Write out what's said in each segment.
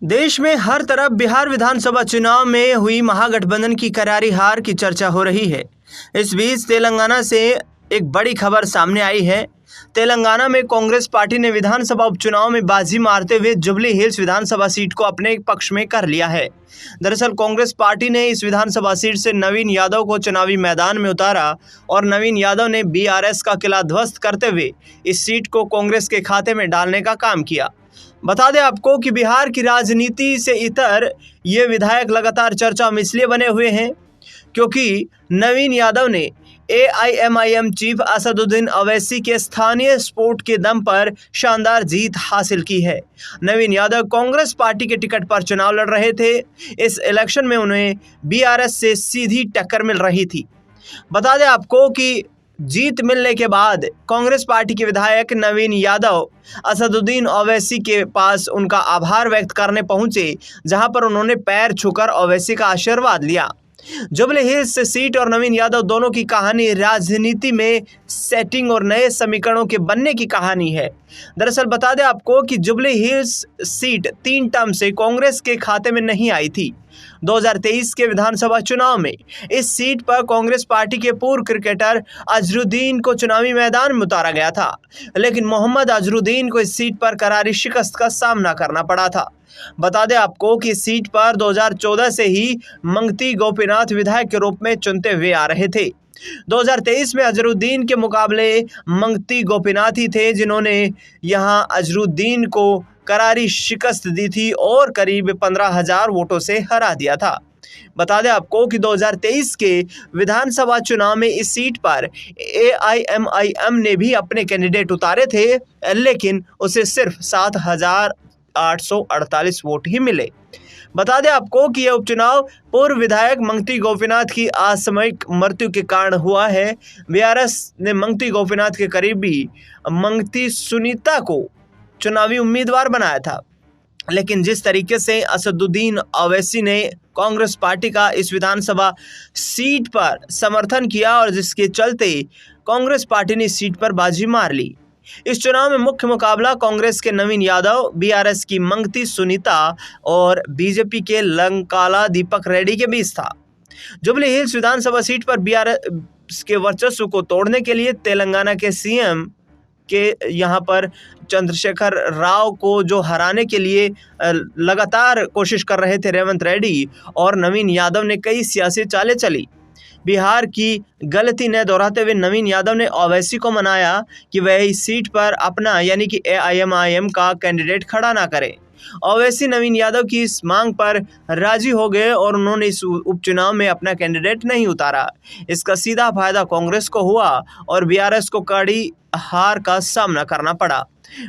देश में हर तरफ बिहार विधानसभा चुनाव में हुई महागठबंधन की करारी हार की चर्चा हो रही है। इस बीच तेलंगाना से एक बड़ी खबर सामने आई है। तेलंगाना में कांग्रेस पार्टी ने विधानसभा उपचुनाव में बाजी मारते हुए जुबली हिल्स विधानसभा सीट को अपने पक्ष में कर लिया है। दरअसल कांग्रेस पार्टी ने इस विधानसभा सीट से नवीन यादव को चुनावी मैदान में उतारा और नवीन यादव ने बीआरएस का किला ध्वस्त करते हुए इस सीट को कांग्रेस के खाते में डालने का काम किया। बता दें आपको कि बिहार की राजनीति से इतर ये विधायक लगातार चर्चा में इसलिए बने हुए हैं क्योंकि नवीन यादव ने एआईएमआईएम चीफ असदुद्दीन अवैसी के स्थानीय सपोर्ट के दम पर शानदार जीत हासिल की है। नवीन यादव कांग्रेस पार्टी के टिकट पर चुनाव लड़ रहे थे। इस इलेक्शन में उन्हें बीआरएस से सीधी टक्कर मिल रही थी। बता दें आपको कि जीत मिलने के बाद कांग्रेस पार्टी के विधायक नवीन यादव असदुद्दीन ओवैसी के पास उनका आभार व्यक्त करने पहुंचे, जहां पर उन्होंने पैर छूकर ओवैसी का आशीर्वाद लिया। जुबली हिल्स सीट और नवीन यादव दोनों की कहानी राजनीति में सेटिंग और नए समीकरणों के बनने की कहानी है। दरअसल बता दें आपको कि जुबली हिल्स सीट 3 टर्म से कांग्रेस के खाते में नहीं आई थी। 2023 के विधानसभा चुनाव में इस सीट पर कांग्रेस पार्टी के पूर्व क्रिकेटर अजहरुद्दीन को चुनावी मैदान में उतारा गया था, लेकिन मोहम्मद अजहरुद्दीन को इस सीट पर करारी शिकस्त का सामना करना पड़ा था। बता दें आपको कि इस सीट पर 2014 से ही मंगती गोपीनाथ विधायक के रूप में चुनते हुए आ रहे थे। 2023 में अजहरुद्दीन के मुकाबले मंगती गोपीनाथ ही थे जिन्होंने यहां अजहरुद्दीन को करारी शिकस्त दी थी और करीब 15,000 वोटों से हरा दिया था। बता दें आपको कि 2023 के विधानसभा चुनाव में इस सीट पर एआईएमआईएम ने भी अपने कैंडिडेट उतारे थे, लेकिन उसे सिर्फ 7,848 वोट ही मिले। बता दें आपको कि यह उपचुनाव पूर्व विधायक मंगती गोपीनाथ की असामयिक मृत्यु के कारण हुआ है। बीआरएस ने मंगती गोपीनाथ के करीबी मंगती सुनीता को चुनावी उम्मीदवार बनाया था, लेकिन जिस तरीके से असदुद्दीन ओवैसी ने कांग्रेस पार्टी का इस विधानसभा सीट पर समर्थन किया और जिसके चलते कांग्रेस पार्टी ने इस सीट पर बाजी मार ली। इस चुनाव में मुख्य मुकाबला कांग्रेस के नवीन यादव, बीआरएस की मंगती सुनीता और बीजेपी के लंकाला दीपक रेड्डी के बीच था। जुबली हिल्स विधानसभा सीट पर बीआरएस के वर्चस्व को तोड़ने के लिए तेलंगाना के सीएम के यहाँ पर चंद्रशेखर राव को जो हराने के लिए लगातार कोशिश कर रहे थे रेवंत रेड्डी और नवीन यादव ने कई सियासी चालें चली। बिहार की गलती न दोहराते हुए नवीन यादव ने ओवैसी को मनाया कि वह इस सीट पर अपना यानी कि एआईएमआईएम का कैंडिडेट खड़ा ना करे। ओवैसी नवीन यादव की इस मांग पर राजी हो गए और उन्होंने इस उपचुनाव में अपना कैंडिडेट नहीं उतारा। इसका सीधा फायदा कांग्रेस को हुआ और बीआरएस को कड़ी हार का सामना करना पड़ा।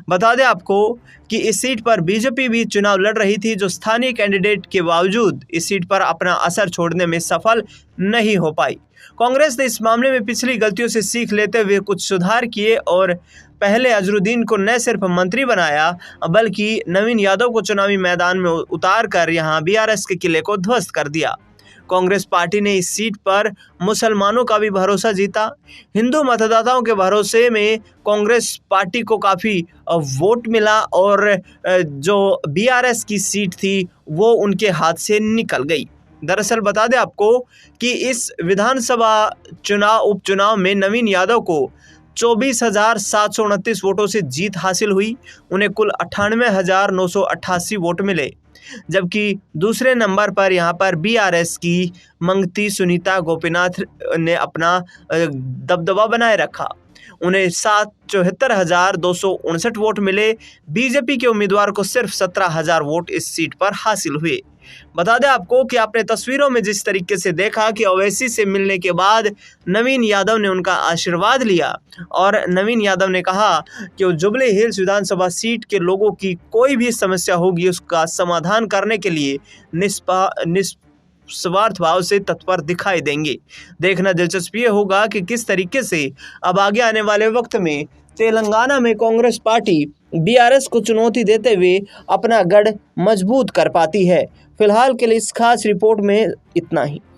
बता दें आपको कि इस सीट पर बीजेपी भी चुनाव लड़ रही थी, जो स्थानीय कैंडिडेट के बावजूद इस सीट पर अपना असर छोड़ने में सफल नहीं हो पाई। कांग्रेस ने इस मामले में पिछली गलतियों से सीख लेते हुए कुछ सुधार किए और पहले अजहरुद्दीन को न सिर्फ मंत्री बनाया बल्कि नवीन यादव को चुनावी मैदान में उतार कर यहां बीआरएस के किले को ध्वस्त कर दिया। कांग्रेस पार्टी ने इस सीट पर मुसलमानों का भी भरोसा जीता। हिंदू मतदाताओं के भरोसे में कांग्रेस पार्टी को काफ़ी वोट मिला और जो बीआरएस की सीट थी वो उनके हाथ से निकल गई। दरअसल बता दें आपको कि इस विधानसभा उपचुनाव में नवीन यादव को 24,729 वोटों से जीत हासिल हुई। उन्हें कुल 98,988 वोट मिले, जबकि दूसरे नंबर पर यहां पर बीआरएस की मंगती सुनीता गोपीनाथ ने अपना दबदबा बनाए रखा। उन्हें 74,259 वोट मिले। बीजेपी के उम्मीदवार को सिर्फ 17,000 वोट इस सीट पर हासिल हुए। बता दें आपको कि आपने तस्वीरों में जिस तरीके से देखा कि ओवैसी से मिलने के बाद नवीन यादव ने उनका आशीर्वाद लिया और नवीन यादव ने कहा कि जुबली हिल्स विधानसभा सीट के लोगों की कोई भी समस्या होगी उसका समाधान करने के लिए निस्वार्थ भाव से तत्पर दिखाई देंगे। देखना दिलचस्प ये होगा कि किस तरीके से अब आगे आने वाले वक्त में तेलंगाना में कांग्रेस पार्टी बीआरएस को चुनौती देते हुए अपना गढ़ मजबूत कर पाती है। फिलहाल के लिए इस खास रिपोर्ट में इतना ही।